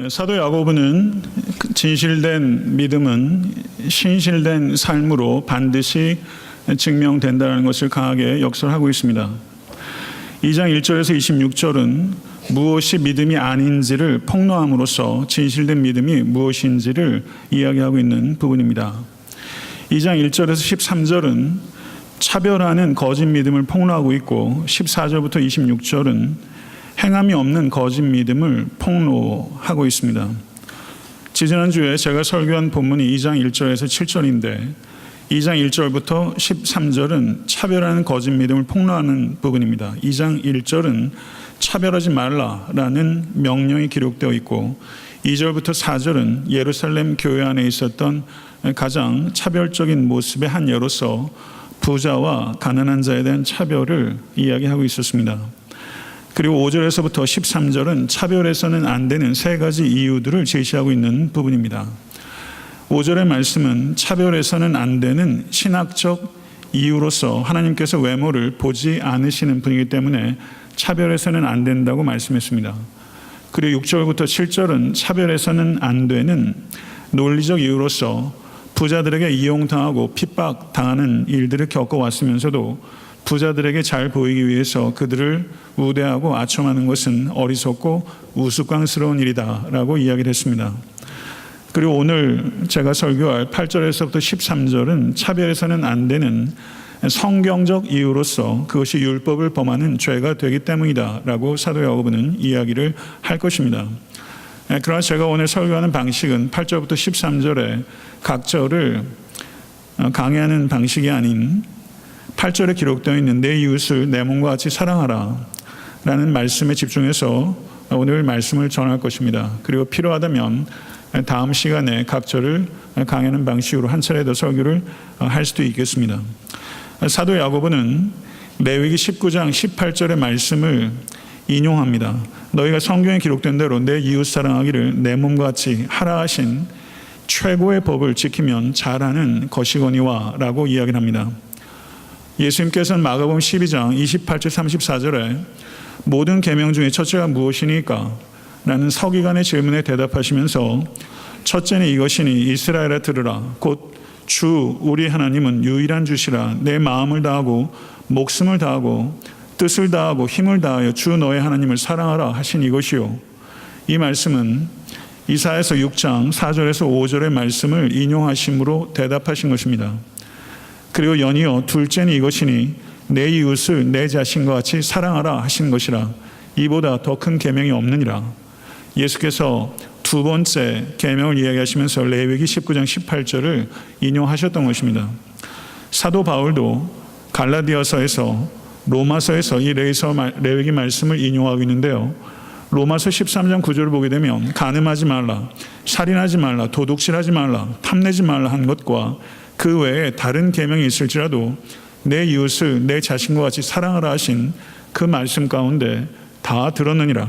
사도 야고보는 진실된 믿음은 신실된 삶으로 반드시 증명된다는 것을 강하게 역설하고 있습니다. 2장 1절에서 26절은 무엇이 믿음이 아닌지를 폭로함으로써 진실된 믿음이 무엇인지를 이야기하고 있는 부분입니다. 2장 1절에서 13절은 차별하는 거짓 믿음을 폭로하고 있고 14절부터 26절은 행함이 없는 거짓 믿음을 폭로하고 있습니다. 지지난주에 제가 설교한 본문이 2장 1절에서 7절인데 2장 1절부터 13절은 차별하는 거짓 믿음을 폭로하는 부분입니다. 2장 1절은 차별하지 말라라는 명령이 기록되어 있고 2절부터 4절은 예루살렘 교회 안에 있었던 가장 차별적인 모습의 한 예로서 부자와 가난한 자에 대한 차별을 이야기하고 있었습니다. 그리고 5절에서부터 13절은 차별해서는 안 되는 세 가지 이유들을 제시하고 있는 부분입니다. 5절의 말씀은 차별해서는 안 되는 신학적 이유로서 하나님께서 외모를 보지 않으시는 분이기 때문에 차별해서는 안 된다고 말씀했습니다. 그리고 6절부터 7절은 차별해서는 안 되는 논리적 이유로서 부자들에게 이용당하고 핍박당하는 일들을 겪어왔으면서도 부자들에게 잘 보이기 위해서 그들을 우대하고 아첨하는 것은 어리석고 우스꽝스러운 일이다라고 이야기를 했습니다. 그리고 오늘 제가 설교할 8절에서부터 13절은 차별해서는 안 되는 성경적 이유로서 그것이 율법을 범하는 죄가 되기 때문이다라고 사도 야고보는 이야기를 할 것입니다. 그러나 제가 오늘 설교하는 방식은 8절부터 13절에 각 절을 강의하는 방식이 아닌 8절에 기록되어 있는 내 이웃을 내 몸과 같이 사랑하라 라는 말씀에 집중해서 오늘 말씀을 전할 것입니다. 그리고 필요하다면 다음 시간에 각 절을 강의하는 방식으로 한 차례 더 설교를 할 수도 있겠습니다. 사도 야고보는 레위기 19장 18절의 말씀을 인용합니다. 너희가 성경에 기록된 대로 내 이웃 사랑하기를 내 몸과 같이 하라 하신 최고의 법을 지키면 잘하는 것이거니와 라고 이야기를 합니다. 예수님께서는 마가복음 12장 28절 34절에 모든 계명 중에 첫째가 무엇이니까? 라는 서기관의 질문에 대답하시면서 첫째는 이것이니 이스라엘아 들으라 곧 주 우리 하나님은 유일한 주시라 내 마음을 다하고 목숨을 다하고 뜻을 다하고 힘을 다하여 주 너의 하나님을 사랑하라 하신 이것이요. 이 말씀은 이사야서 6장 4절에서 5절의 말씀을 인용하심으로 대답하신 것입니다. 그리고 연이어 둘째는 이것이니 내 이웃을 내 자신과 같이 사랑하라 하신 것이라 이보다 더 큰 계명이 없느니라. 예수께서 두 번째 계명을 이야기하시면서 레위기 19장 18절을 인용하셨던 것입니다. 사도 바울도 갈라디아서에서 로마서에서 이 레위기 말씀을 인용하고 있는데요. 로마서 13장 9절을 보게 되면 간음하지 말라, 살인하지 말라, 도둑질하지 말라, 탐내지 말라 한 것과 그 외에 다른 계명이 있을지라도 내 이웃을 내 자신과 같이 사랑하라 하신 그 말씀 가운데 다 들었느니라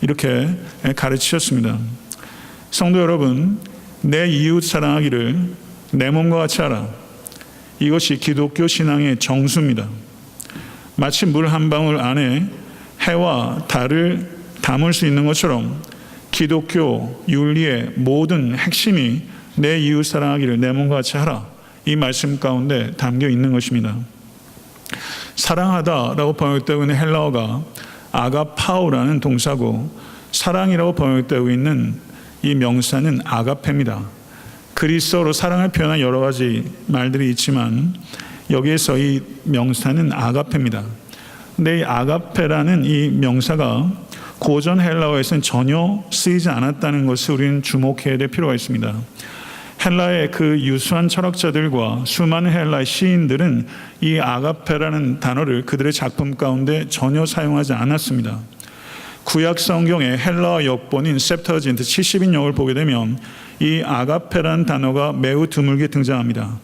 이렇게 가르치셨습니다. 성도 여러분, 내 이웃 사랑하기를 내 몸과 같이 하라. 이것이 기독교 신앙의 정수입니다. 마치 물 한 방울 안에 해와 달을 담을 수 있는 것처럼 기독교 윤리의 모든 핵심이 내 이웃 사랑하기를 내 몸과 같이 하라. 이 말씀 가운데 담겨 있는 것입니다. 사랑하다라고 번역되고 있는 헬라어가 아가파오라는 동사고 사랑이라고 번역되고 있는 이 명사는 아가페입니다. 그리스어로 사랑을 표현한 여러 가지 말들이 있지만 여기에서 이 명사는 아가페입니다. 근데 이 아가페라는 이 명사가 고전 헬라어에서는 전혀 쓰이지 않았다는 것을 우리는 주목해야 될 필요가 있습니다. 헬라의 그 유수한 철학자들과 수많은 헬라의 시인들은 이 아가페라는 단어를 그들의 작품 가운데 전혀 사용하지 않았습니다. 구약 성경의 헬라어 역본인 셉터진트 70인역을 보게 되면 이 아가페라는 단어가 매우 드물게 등장합니다.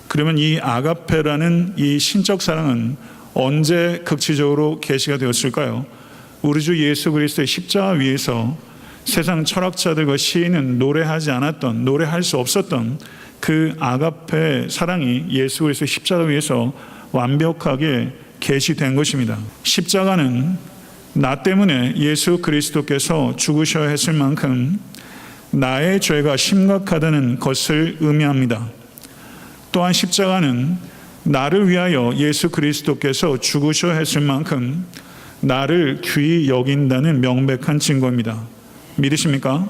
그러면 이 아가페라는 이 신적 사랑은 언제 극치적으로 계시가 되었을까요? 우리 주 예수 그리스도의 십자가 위에서 세상 철학자들과 시인은 노래하지 않았던, 노래할 수 없었던 그 아가페 사랑이 예수 그리스도의 십자가 위에서 완벽하게 계시된 것입니다. 십자가는 나 때문에 예수 그리스도께서 죽으셔야 했을 만큼 나의 죄가 심각하다는 것을 의미합니다. 또한 십자가는 나를 위하여 예수 그리스도께서 죽으셔야 했을 만큼 나를 귀히 여긴다는 명백한 증거입니다. 믿으십니까?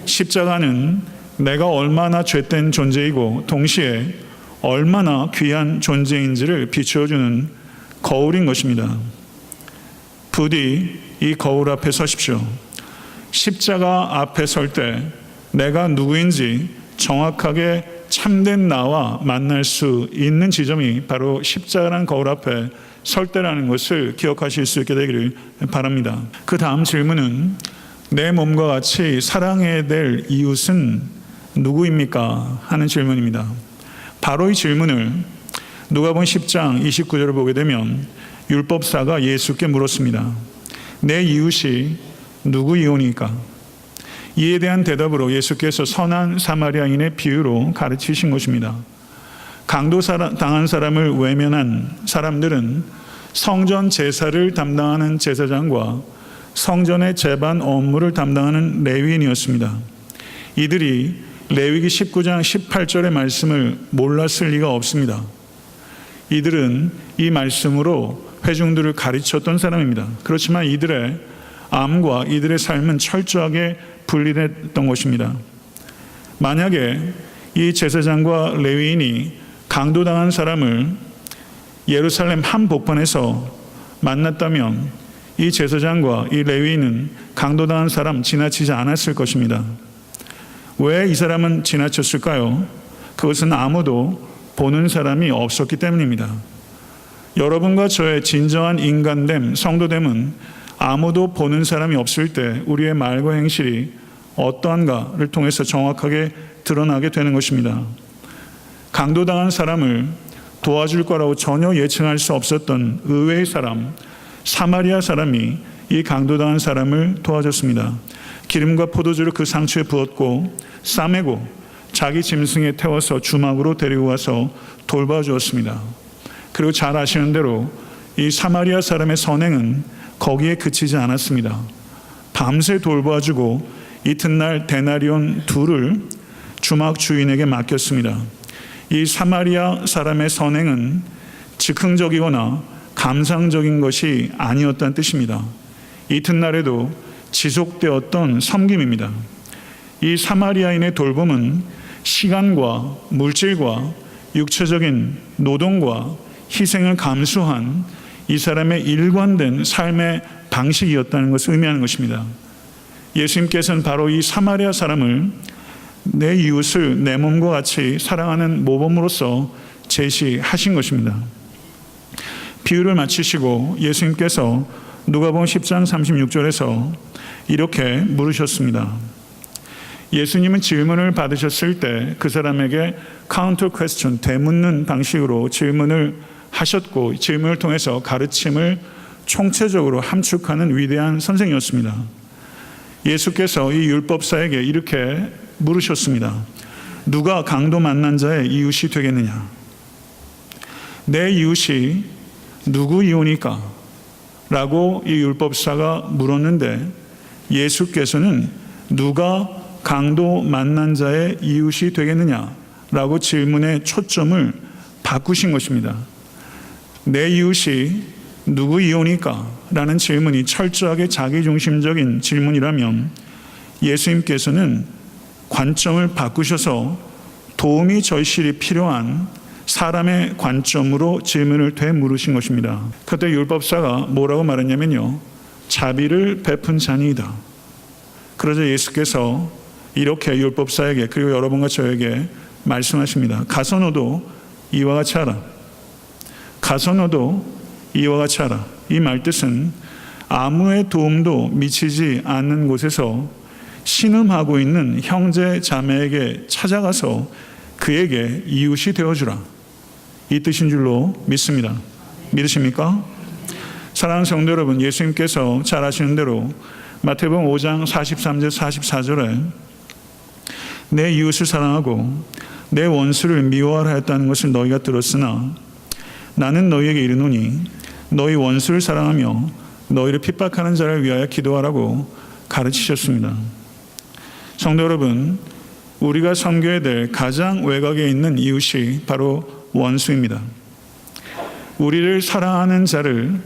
십자가는 내가 얼마나 죄된 존재이고 동시에 얼마나 귀한 존재인지를 비추어주는 거울인 것입니다. 부디 이 거울 앞에 서십시오. 십자가 앞에 설 때 내가 누구인지 정확하게 참된 나와 만날 수 있는 지점이 바로 십자가라는 거울 앞에 설 때라는 것을 기억하실 수 있게 되기를 바랍니다. 그 다음 질문은 내 몸과 같이 사랑해야 될 이웃은 누구입니까? 하는 질문입니다. 바로 이 질문을 누가복음 10장 29절을 보게 되면 율법사가 예수께 물었습니다. 내 이웃이 누구이오니까? 이에 대한 대답으로 예수께서 선한 사마리아인의 비유로 가르치신 것입니다. 강도당한 사람을 외면한 사람들은 성전 제사를 담당하는 제사장과 성전의 제반 업무를 담당하는 레위인이었습니다. 이들이 레위기 19장 18절의 말씀을 몰랐을 리가 없습니다. 이들은 이 말씀으로 회중들을 가르쳤던 사람입니다. 그렇지만 이들의 암과 이들의 삶은 철저하게 분리됐던 것입니다. 만약에 이 제사장과 레위인이 강도당한 사람을 예루살렘 한복판에서 만났다면 이 제사장과 이 레위인은 강도당한 사람 지나치지 않았을 것입니다. 왜 이 사람은 지나쳤을까요? 그것은 아무도 보는 사람이 없었기 때문입니다. 여러분과 저의 진정한 인간됨, 성도됨은 아무도 보는 사람이 없을 때 우리의 말과 행실이 어떠한가를 통해서 정확하게 드러나게 되는 것입니다. 강도당한 사람을 도와줄 거라고 전혀 예측할 수 없었던 의외의 사람, 사마리아 사람이 이 강도당한 사람을 도와줬습니다. 기름과 포도주를 그 상처에 부었고 싸매고 자기 짐승에 태워서 주막으로 데리고 가서 돌봐주었습니다. 그리고 잘 아시는 대로 이 사마리아 사람의 선행은 거기에 그치지 않았습니다. 밤새 돌봐주고 이튿날 데나리온 2를 주막 주인에게 맡겼습니다. 이 사마리아 사람의 선행은 즉흥적이거나 감상적인 것이 아니었다는 뜻입니다. 이튿날에도 지속되었던 섬김입니다. 이 사마리아인의 돌봄은 시간과 물질과 육체적인 노동과 희생을 감수한 이 사람의 일관된 삶의 방식이었다는 것을 의미하는 것입니다. 예수님께서는 바로 이 사마리아 사람을 내 이웃을 내 몸과 같이 사랑하는 모범으로서 제시하신 것입니다. 비유를 마치시고 예수님께서 누가복음 10장 36절에서 이렇게 물으셨습니다. 예수님은 질문을 받으셨을 때 그 사람에게 카운터 퀘스천, 되묻는 방식으로 질문을 하셨고 질문을 통해서 가르침을 총체적으로 함축하는 위대한 선생이었습니다. 예수께서 이 율법사에게 이렇게 물으셨습니다. 누가 강도 만난 자의 이웃이 되겠느냐? 내 이웃이 누구이오니까? 라고 이 율법사가 물었는데 예수께서는 누가 강도 만난 자의 이웃이 되겠느냐? 라고 질문의 초점을 바꾸신 것입니다. 내 이웃이 누구이오니까? 라는 질문이 철저하게 자기중심적인 질문이라면 예수님께서는 관점을 바꾸셔서 도움이 절실히 필요한 사람의 관점으로 질문을 되물으신 것입니다. 그때 율법사가 뭐라고 말했냐면요. 자비를 베푼 자니이다. 그러자 예수께서 이렇게 율법사에게 그리고 여러분과 저에게 말씀하십니다. 가서 너도 이와 같이 하라. 가서 너도 이와 같이 하라. 이 말뜻은 아무의 도움도 미치지 않는 곳에서 신음하고 있는 형제 자매에게 찾아가서 그에게 이웃이 되어주라. 이 뜻인 줄로 믿습니다. 믿으십니까? 사랑하는 성도 여러분, 예수님께서 잘 아시는 대로 마태복음 5장 43절 44절에 내 이웃을 사랑하고 내 원수를 미워하라 했다는 것을 너희가 들었으나 나는 너희에게 이르노니 너희 원수를 사랑하며 너희를 핍박하는 자를 위하여 기도하라고 가르치셨습니다. 성도 여러분, 우리가 섬겨야 될 가장 외곽에 있는 이웃이 바로 원수입니다. 우리를 사랑하는 자를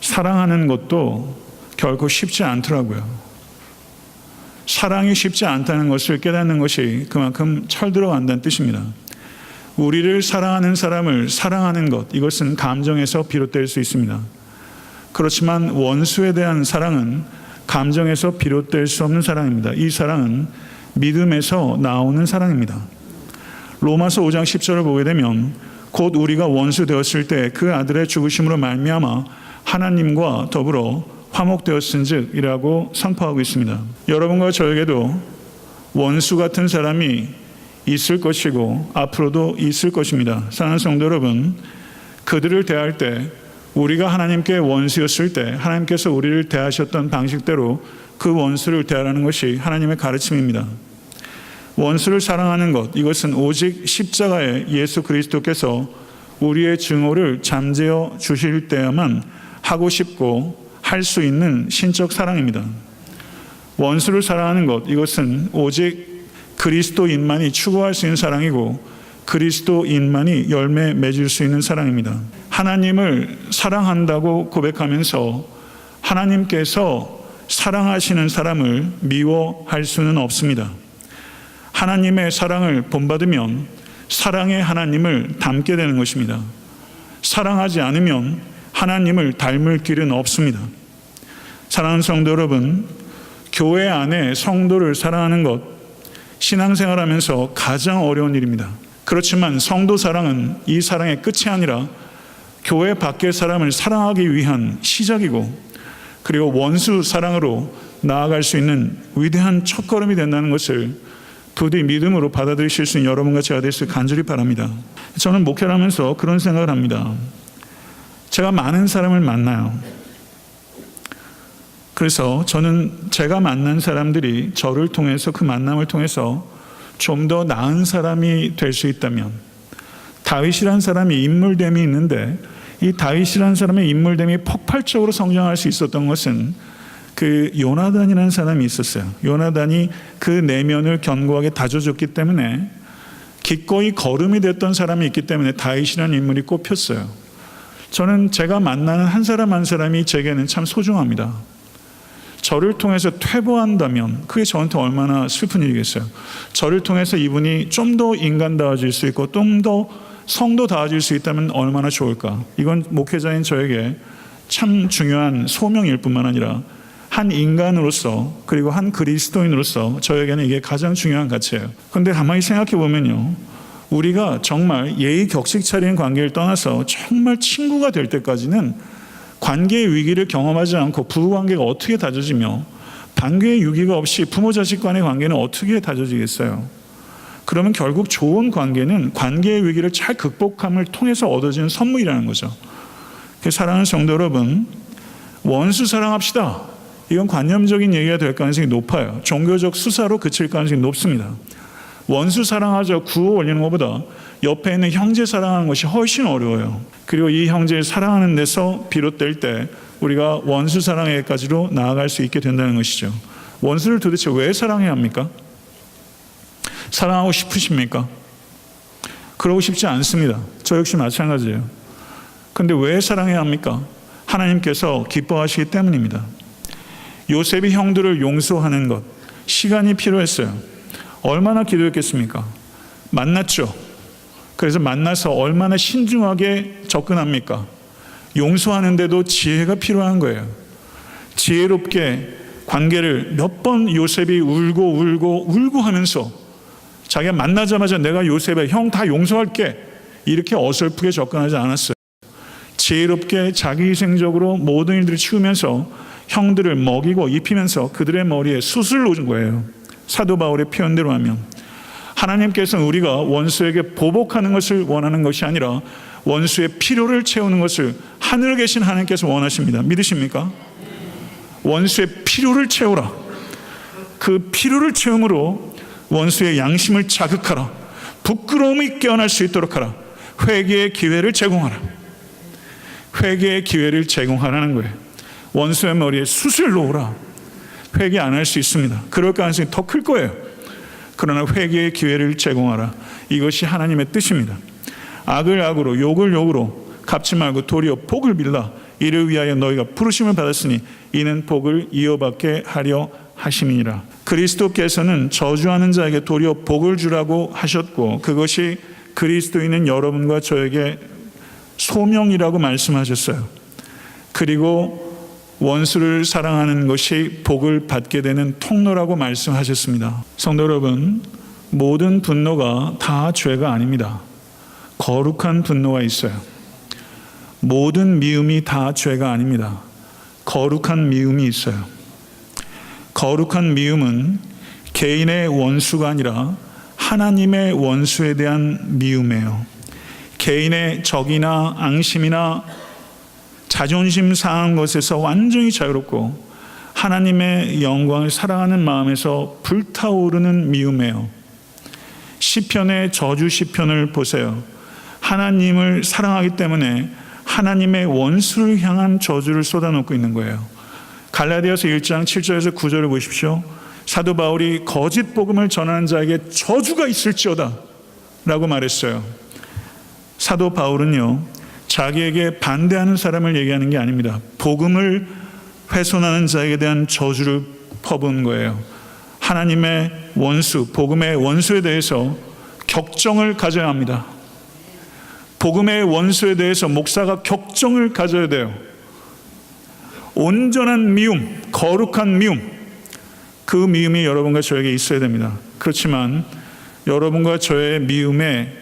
사랑하는 것도 결코 쉽지 않더라고요. 사랑이 쉽지 않다는 것을 깨닫는 것이 그만큼 철들어간다는 뜻입니다. 우리를 사랑하는 사람을 사랑하는 것, 이것은 감정에서 비롯될 수 있습니다. 그렇지만 원수에 대한 사랑은 감정에서 비롯될 수 없는 사랑입니다. 이 사랑은 믿음에서 나오는 사랑입니다. 로마서 5장 10절을 보게 되면 곧 우리가 원수 되었을 때 그 아들의 죽으심으로 말미암아 하나님과 더불어 화목되었은즉 이라고 선포하고 있습니다. 여러분과 저에게도 원수 같은 사람이 있을 것이고 앞으로도 있을 것입니다. 사랑하는 성도 여러분, 그들을 대할 때 우리가 하나님께 원수였을 때 하나님께서 우리를 대하셨던 방식대로 그 원수를 대하라는 것이 하나님의 가르침입니다. 원수를 사랑하는 것, 이것은 오직 십자가에 예수 그리스도께서 우리의 증오를 잠재워 주실 때야만 하고 싶고 할 수 있는 신적 사랑입니다. 원수를 사랑하는 것, 이것은 오직 그리스도인만이 추구할 수 있는 사랑이고 그리스도인만이 열매 맺을 수 있는 사랑입니다. 하나님을 사랑한다고 고백하면서 하나님께서 사랑하시는 사람을 미워할 수는 없습니다. 하나님의 사랑을 본받으면 사랑의 하나님을 닮게 되는 것입니다. 사랑하지 않으면 하나님을 닮을 길은 없습니다. 사랑하는 성도 여러분, 교회 안에 성도를 사랑하는 것, 신앙생활하면서 가장 어려운 일입니다. 그렇지만 성도 사랑은 이 사랑의 끝이 아니라 교회 밖의 사람을 사랑하기 위한 시작이고, 그리고 원수 사랑으로 나아갈 수 있는 위대한 첫걸음이 된다는 것을 부디 믿음으로 받아들이실 수 있는 여러분과 제가 될 수 간절히 바랍니다. 저는 목회를 하면서 그런 생각을 합니다. 제가 많은 사람을 만나요. 그래서 저는 제가 만난 사람들이 저를 통해서, 그 만남을 통해서 좀 더 나은 사람이 될 수 있다면, 다윗이라는 사람이 인물됨이 있는데 이 다윗이라는 사람의 인물됨이 폭발적으로 성장할 수 있었던 것은 그 요나단이라는 사람이 있었어요. 요나단이 그 내면을 견고하게 다져줬기 때문에, 기꺼이 거름이 됐던 사람이 있기 때문에 다윗이라는 인물이 꼽혔어요. 저는 제가 만나는 한 사람 한 사람이 제게는 참 소중합니다. 저를 통해서 퇴보한다면 그게 저한테 얼마나 슬픈 일이겠어요. 저를 통해서 이분이 좀 더 인간다워질 수 있고 좀 더 성도다워질 수 있다면 얼마나 좋을까. 이건 목회자인 저에게 참 중요한 소명일 뿐만 아니라 한 인간으로서, 그리고 한 그리스도인으로서 저에게는 이게 가장 중요한 가치예요. 그런데 가만히 생각해 보면요, 우리가 정말 예의 격식 차리는 관계를 떠나서 정말 친구가 될 때까지는 관계의 위기를 경험하지 않고 부부관계가 어떻게 다져지며, 관계의 위기가 없이 부모 자식 간의 관계는 어떻게 다져지겠어요? 그러면 결국 좋은 관계는 관계의 위기를 잘 극복함을 통해서 얻어지는 선물이라는 거죠. 사랑하는 성도 여러분, 원수 사랑합시다. 이건 관념적인 얘기가 될 가능성이 높아요. 종교적 수사로 그칠 가능성이 높습니다. 원수 사랑하자 구호 올리는 것보다 옆에 있는 형제 사랑하는 것이 훨씬 어려워요. 그리고 이 형제를 사랑하는 데서 비롯될 때 우리가 원수 사랑에까지로 나아갈 수 있게 된다는 것이죠. 원수를 도대체 왜 사랑해야 합니까? 사랑하고 싶으십니까? 그러고 싶지 않습니다. 저 역시 마찬가지예요. 그런데 왜 사랑해야 합니까? 하나님께서 기뻐하시기 때문입니다. 요셉이 형들을 용서하는 것, 시간이 필요했어요. 얼마나 기도했겠습니까? 만났죠. 그래서 만나서 얼마나 신중하게 접근합니까? 용서하는데도 지혜가 필요한 거예요. 지혜롭게 관계를 몇 번 요셉이 울고 하면서 자기가 만나자마자 내가 요셉의 형 다 용서할게, 이렇게 어설프게 접근하지 않았어요. 지혜롭게 자기희생적으로 모든 일들을 치우면서 형들을 먹이고 입히면서 그들의 머리에 숯을 놓은 거예요. 사도 바울의 표현대로 하면 하나님께서는 우리가 원수에게 보복하는 것을 원하는 것이 아니라 원수의 필요를 채우는 것을 하늘에 계신 하나님께서 원하십니다. 믿으십니까? 원수의 필요를 채우라. 그 필요를 채움으로 원수의 양심을 자극하라. 부끄러움이 깨어날 수 있도록 하라. 회개의 기회를 제공하라. 회개의 기회를 제공하라는 거예요. 원수의 머리에 숯을 놓으라. 회개 안 할 수 있습니다. 그럴 가능성이 더 클 거예요. 그러나 회개의 기회를 제공하라. 이것이 하나님의 뜻입니다. 악을 악으로 욕을 욕으로 갚지 말고 도리어 복을 빌라. 이를 위하여 너희가 부르심을 받았으니 이는 복을 이어받게 하려 하심이니라. 그리스도께서는 저주하는 자에게 도리어 복을 주라고 하셨고 그것이 그리스도인은 여러분과 저에게 소명이라고 말씀하셨어요. 그리고 원수를 사랑하는 것이 복을 받게 되는 통로라고 말씀하셨습니다. 성도 여러분, 모든 분노가 다 죄가 아닙니다. 거룩한 분노가 있어요. 모든 미움이 다 죄가 아닙니다. 거룩한 미움이 있어요. 거룩한 미움은 개인의 원수가 아니라 하나님의 원수에 대한 미움이에요. 개인의 적이나 앙심이나 자존심 상한 것에서 완전히 자유롭고 하나님의 영광을 사랑하는 마음에서 불타오르는 미움이에요. 시편의 저주 시편을 보세요. 하나님을 사랑하기 때문에 하나님의 원수를 향한 저주를 쏟아놓고 있는 거예요. 갈라디아서 1장 7절에서 9절을 보십시오. 사도 바울이 거짓 복음을 전하는 자에게 저주가 있을지어다 라고 말했어요. 사도 바울은요, 자기에게 반대하는 사람을 얘기하는 게 아닙니다. 복음을 훼손하는 자에게 대한 저주를 퍼부은 거예요. 하나님의 원수, 복음의 원수에 대해서 격정을 가져야 합니다. 복음의 원수에 대해서 목사가 격정을 가져야 돼요. 온전한 미움, 거룩한 미움, 그 미움이 여러분과 저에게 있어야 됩니다. 그렇지만 여러분과 저의 미움의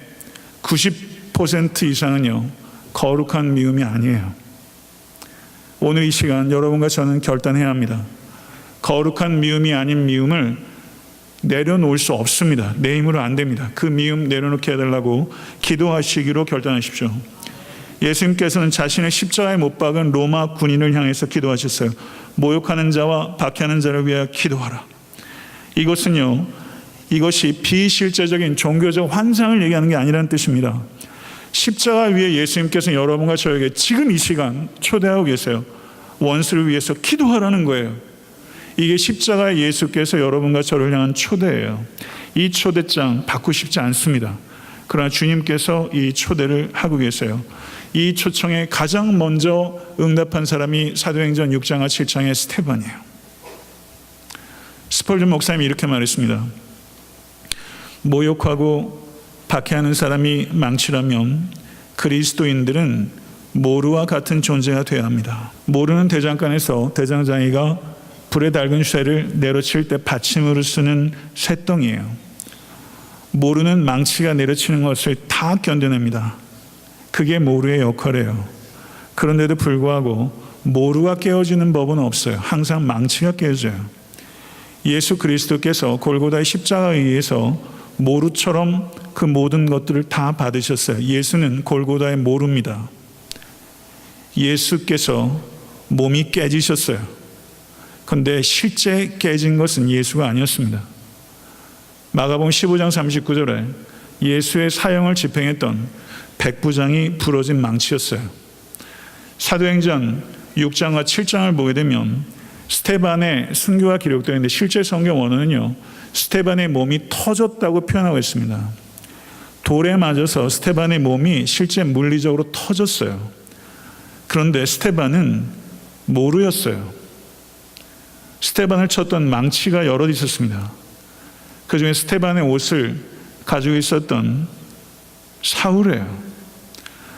90% 이상은요, 거룩한 미움이 아니에요. 오늘 이 시간 여러분과 저는 결단해야 합니다. 거룩한 미움이 아닌 미움을 내려놓을 수 없습니다. 내 힘으로 안 됩니다. 그 미움 내려놓게 해달라고 기도하시기로 결단하십시오. 예수님께서는 자신의 십자가에 못 박은 로마 군인을 향해서 기도하셨어요. 모욕하는 자와 박해하는 자를 위하여 기도하라. 이것이 비실제적인 종교적 환상을 얘기하는 게 아니라는 뜻입니다. 십자가 위에 예수님께서는 여러분과 저에게 지금 이 시간 초대하고 계세요. 원수를 위해서 기도하라는 거예요. 이게 십자가의 예수께서 여러분과 저를 향한 초대예요. 이 초대장 받고 싶지 않습니다. 그러나 주님께서 이 초대를 하고 계세요. 이 초청에 가장 먼저 응답한 사람이 사도행전 6장과 7장의 스데반이에요. 스펄전 목사님이 이렇게 말했습니다. 모욕하고 박해하는 사람이 망치라면 그리스도인들은 모루와 같은 존재가 되어야 합니다. 모루는 대장간에서 대장장이가 불에 달군 쇠를 내려칠 때 받침으로 쓰는 쇠덩이에요. 모루는 망치가 내려치는 것을 다 견뎌냅니다. 그게 모루의 역할이에요. 그런데도 불구하고 모루가 깨어지는 법은 없어요. 항상 망치가 깨어져요. 예수 그리스도께서 골고다의 십자가에 의해서 모루처럼 그 모든 것들을 다 받으셨어요. 예수는 골고다의 모루입니다. 예수께서 몸이 깨지셨어요. 그런데 실제 깨진 것은 예수가 아니었습니다. 마가복음 15장 39절에 예수의 사형을 집행했던 백부장이 부러진 망치였어요. 사도행전 6장과 7장을 보게 되면 스데반의 순교가 기록되어 있는데 실제 성경 원어는요, 스데반의 몸이 터졌다고 표현하고 있습니다. 돌에 맞아서 스데반의 몸이 실제 물리적으로 터졌어요. 그런데 스데반은 모루였어요. 스데반을 쳤던 망치가 여럿 있었습니다. 그 중에 스데반의 옷을 가지고 있었던 사울이에요.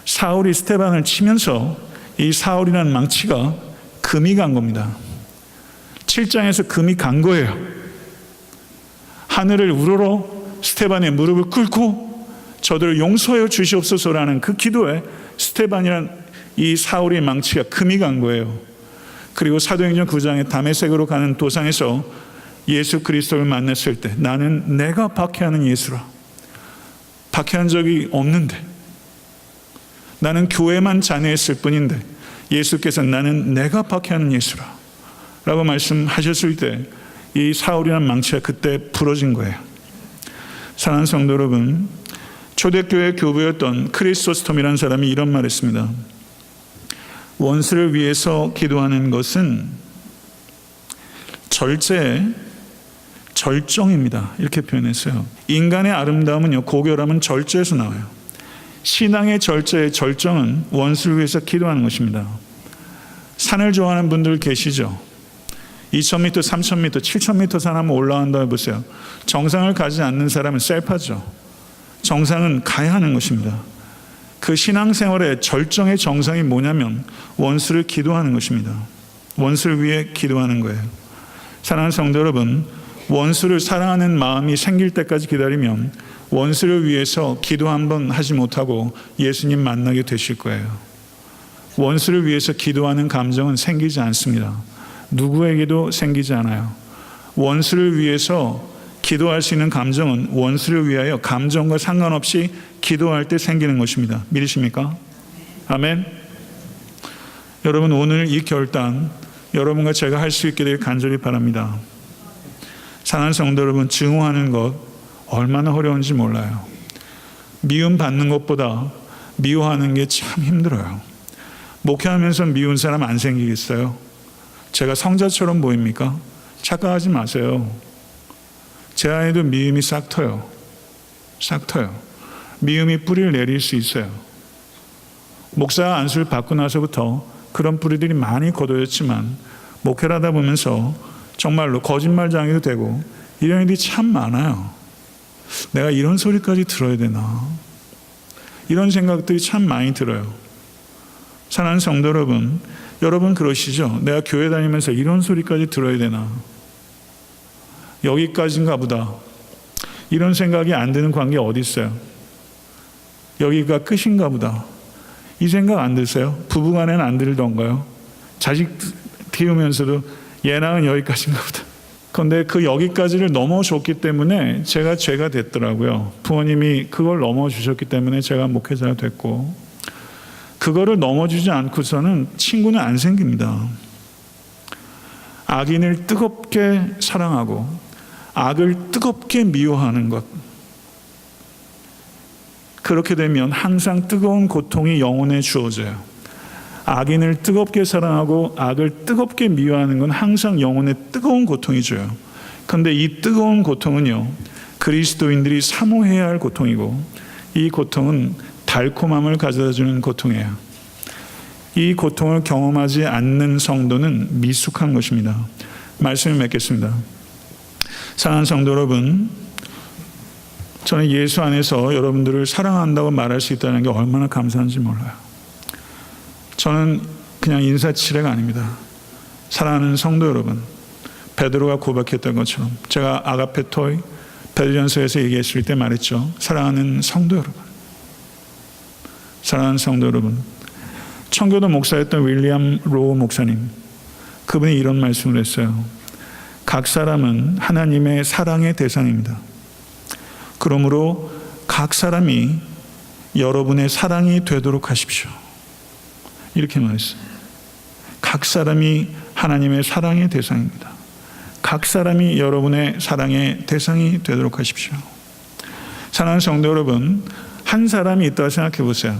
사울이 스데반을 치면서 이 사울이라는 망치가 금이 간 겁니다. 7장에서 금이 간 거예요. 하늘을 우러러 스데반의 무릎을 꿇고 저들을 용서하여 주시옵소서라는 그 기도에 스데반이란 이 사울의 망치가 금이 간 거예요. 그리고 사도행전 9장에 다메섹으로 가는 도상에서 예수 그리스도를 만났을 때 나는 내가 박해하는 예수라. 박해한 적이 없는데 나는 교회만 잔해했을 뿐인데 예수께서 나는 내가 박해하는 예수라 라고 말씀하셨을 때 이 사울이라는 망치가 그때 부러진 거예요. 사랑하는 성도 여러분, 초대교회 교부였던 크리소스톰이라는 사람이 이런 말을 했습니다. 원수를 위해서 기도하는 것은 절정입니다. 이렇게 표현했어요. 인간의 아름다움은요, 고결함은 절제에서 나와요. 신앙의 절제의 절정은 원수를 위해서 기도하는 것입니다. 산을 좋아하는 분들 계시죠? 2,000m, 3,000m, 7,000m 산 한번 올라간다 해보세요. 정상을 가지 않는 사람은 셀파죠. 정상은 가야 하는 것입니다. 그 신앙생활의 절정의 정상이 뭐냐면 원수를 기도하는 것입니다. 원수를 위해 기도하는 거예요. 사랑하는 성도 여러분, 원수를 사랑하는 마음이 생길 때까지 기다리면 원수를 위해서 기도 한번 하지 못하고 예수님 만나게 되실 거예요. 원수를 위해서 기도하는 감정은 생기지 않습니다. 누구에게도 생기지 않아요. 원수를 위해서 기도할 수 있는 감정은 원수를 위하여 감정과 상관없이 기도할 때 생기는 것입니다. 믿으십니까? 아멘. 여러분, 오늘 이 결단 여러분과 제가 할 수 있게 되길 간절히 바랍니다. 사랑하는 성도 여러분, 증오하는 것 얼마나 어려운지 몰라요. 미움 받는 것보다 미워하는 게 참 힘들어요. 목회하면서 미운 사람 안 생기겠어요? 제가 성자처럼 보입니까? 착각하지 마세요. 제 안에도 미움이 싹 터요. 싹 터요. 미움이 뿌리를 내릴 수 있어요. 목사 안수를 받고 나서부터 그런 뿌리들이 많이 걷어졌지만 목회를 하다 보면서 정말로 거짓말장애도 되고 이런 일이 참 많아요. 내가 이런 소리까지 들어야 되나? 이런 생각들이 참 많이 들어요. 사랑하는 성도 여러분, 여러분 그러시죠? 내가 교회 다니면서 이런 소리까지 들어야 되나? 여기까지인가 보다. 이런 생각이 안 드는 관계 어디 있어요? 여기가 끝인가 보다. 이 생각 안 드세요? 부부간에는 안 들던가요? 자식 키우면서도 얘랑은 여기까지인가 보다. 그런데 그 여기까지를 넘어줬기 때문에 제가 죄가 됐더라고요. 부모님이 그걸 넘어주셨기 때문에 제가 목회자가 됐고, 그거를 넘어주지 않고서는 친구는 안 생깁니다. 악인을 뜨겁게 사랑하고 악을 뜨겁게 미워하는 것, 그렇게 되면 항상 뜨거운 고통이 영혼에 주어져요. 악인을 뜨겁게 사랑하고 악을 뜨겁게 미워하는 건 항상 영혼에 뜨거운 고통이 줘요. 그런데 이 뜨거운 고통은요, 그리스도인들이 사모해야 할 고통이고, 이 고통은 달콤함을 가져다주는 고통이에요. 이 고통을 경험하지 않는 성도는 미숙한 것입니다. 말씀을 맺겠습니다. 사랑하는 성도 여러분, 저는 예수 안에서 여러분들을 사랑한다고 말할 수 있다는 게 얼마나 감사한지 몰라요. 저는 그냥 인사치레가 아닙니다. 사랑하는 성도 여러분, 베드로가 고백했던 것처럼, 제가 아가페토이 베드로전서에서 얘기했을 때 말했죠. 사랑하는 성도 여러분, 사랑하는 성도 여러분, 청교도 목사였던 윌리엄 로우 목사님, 그분이 이런 말씀을 했어요. 각 사람은 하나님의 사랑의 대상입니다. 그러므로 각 사람이 여러분의 사랑이 되도록 하십시오. 이렇게 말했어요. 각 사람이 하나님의 사랑의 대상입니다. 각 사람이 여러분의 사랑의 대상이 되도록 하십시오. 사랑하는 성도 여러분, 한 사람이 있다고 생각해 보세요.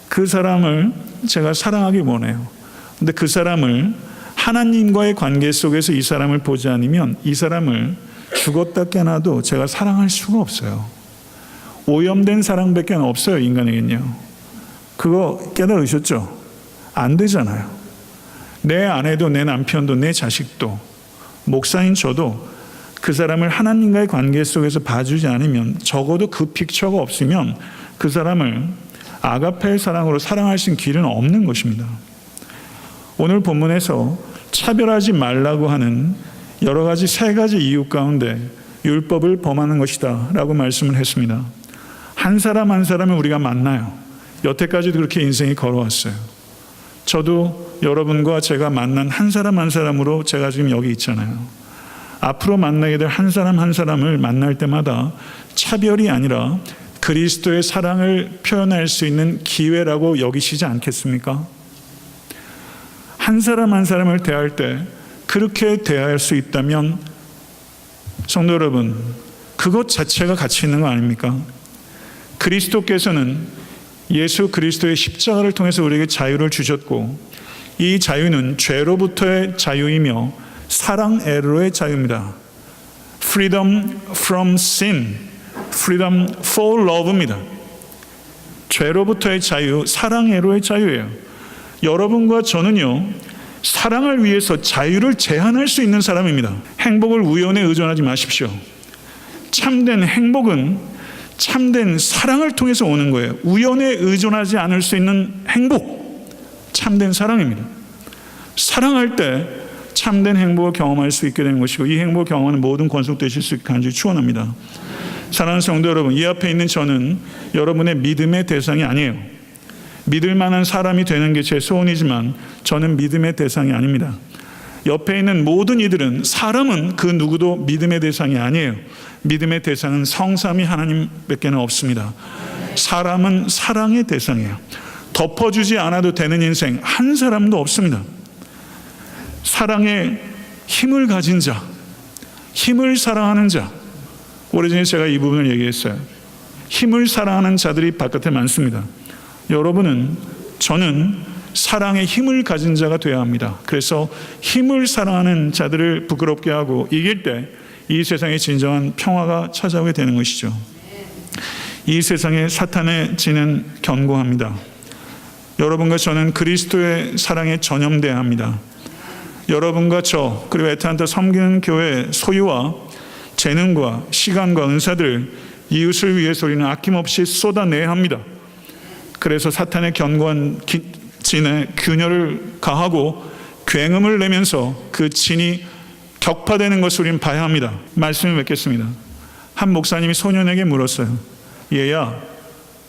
그 사람을 제가 사랑하기 원해요. 근데 그 사람을 하나님과의 관계 속에서 이 사람을 보지 않으면 이 사람을 죽었다 깨나도 제가 사랑할 수가 없어요. 오염된 사랑밖에 없어요, 인간에겐요. 그거 깨달으셨죠? 안 되잖아요. 내 아내도 내 남편도 내 자식도 목사인 저도 그 사람을 하나님과의 관계 속에서 봐주지 않으면, 적어도 그 픽처가 없으면 그 사람을 아가페의 사랑으로 사랑할 수 있는 길은 없는 것입니다. 오늘 본문에서 차별하지 말라고 하는 여러 가지 3가지 이유 가운데 율법을 범하는 것이다 라고 말씀을 했습니다. 한 사람 한 사람을 우리가 만나요. 여태까지도 그렇게 인생이 걸어왔어요. 저도 여러분과 제가 만난 한 사람 한 사람으로 제가 지금 여기 있잖아요. 앞으로 만나게 될 한 사람 한 사람을 만날 때마다 차별이 아니라 그리스도의 사랑을 표현할 수 있는 기회라고 여기시지 않겠습니까? 한 사람 한 사람을 대할 때 그렇게 대할 수 있다면 성도 여러분, 그것 자체가 가치 있는 거 아닙니까? 그리스도께서는 예수 그리스도의 십자가를 통해서 우리에게 자유를 주셨고, 이 자유는 죄로부터의 자유이며 사랑애로의 자유입니다. Freedom from sin, freedom for love입니다. 죄로부터의 자유, 사랑애로의 자유예요. 여러분과 저는요, 사랑을 위해서 자유를 제한할 수 있는 사람입니다. 행복을 우연에 의존하지 마십시오. 참된 행복은 참된 사랑을 통해서 오는 거예요. 우연에 의존하지 않을 수 있는 행복, 참된 사랑입니다. 사랑할 때 참된 행복을 경험할 수 있게 되는 것이고, 이 행복을 경험하는 모든 권속되실 수 있게 간절히 축원합니다. 사랑하는 성도 여러분, 이 앞에 있는 저는 여러분의 믿음의 대상이 아니에요. 믿을 만한 사람이 되는 게 제 소원이지만 저는 믿음의 대상이 아닙니다. 옆에 있는 모든 이들은, 사람은 그 누구도 믿음의 대상이 아니에요. 믿음의 대상은 성삼위 하나님밖에는 없습니다. 사람은 사랑의 대상이에요. 덮어주지 않아도 되는 인생 한 사람도 없습니다. 사랑의 힘을 가진 자, 힘을 사랑하는 자, 오래전에 제가 이 부분을 얘기했어요. 힘을 사랑하는 자들이 바깥에 많습니다. 여러분은, 저는 사랑의 힘을 가진 자가 되어야 합니다. 그래서 힘을 사랑하는 자들을 부끄럽게 하고 이길 때 이 세상에 진정한 평화가 찾아오게 되는 것이죠. 이 세상에 사탄의 진은 견고합니다. 여러분과 저는 그리스도의 사랑에 전염돼야 합니다. 여러분과 저, 그리고 애타한테 섬기는 교회의 소유와 재능과 시간과 은사들, 이웃을 위해서 우리는 아낌없이 쏟아내야 합니다. 그래서 사탄의 견고한 진에 균열을 가하고 굉음을 내면서 그 진이 격파되는 것을 우리는 봐야 합니다. 말씀을 맺겠습니다. 한 목사님이 소년에게 물었어요. 얘야,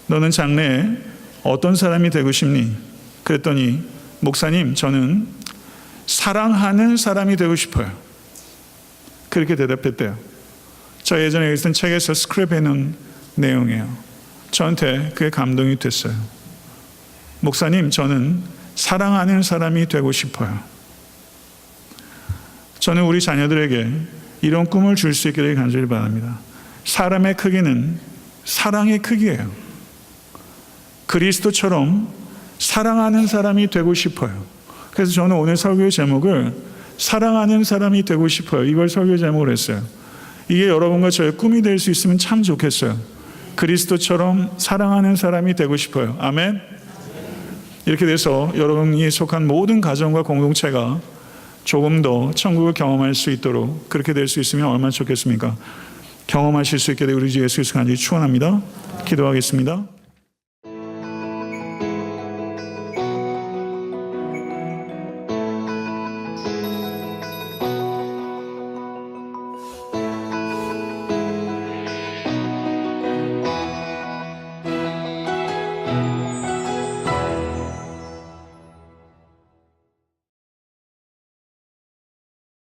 너는 장래에 어떤 사람이 되고 싶니? 그랬더니, 목사님, 저는 사랑하는 사람이 되고 싶어요. 그렇게 대답했대요. 저 예전에 읽은 책에서 스크랩해 놓은 내용이에요. 저한테 그게 감동이 됐어요. 목사님, 저는 사랑하는 사람이 되고 싶어요. 저는 우리 자녀들에게 이런 꿈을 줄 수 있게 되길 간절히 바랍니다. 사람의 크기는 사랑의 크기예요. 그리스도처럼 사랑하는 사람이 되고 싶어요. 그래서 저는 오늘 설교의 제목을 사랑하는 사람이 되고 싶어요, 이걸 설교 제목으로 했어요. 이게 여러분과 저의 꿈이 될 수 있으면 참 좋겠어요. 그리스도처럼 사랑하는 사람이 되고 싶어요. 아멘. 이렇게 돼서 여러분이 속한 모든 가정과 공동체가 조금 더 천국을 경험할 수 있도록 그렇게 될 수 있으면 얼마나 좋겠습니까? 경험하실 수 있게 되고 우리 주 예수 그리스도 간절히 축원합니다. 기도하겠습니다.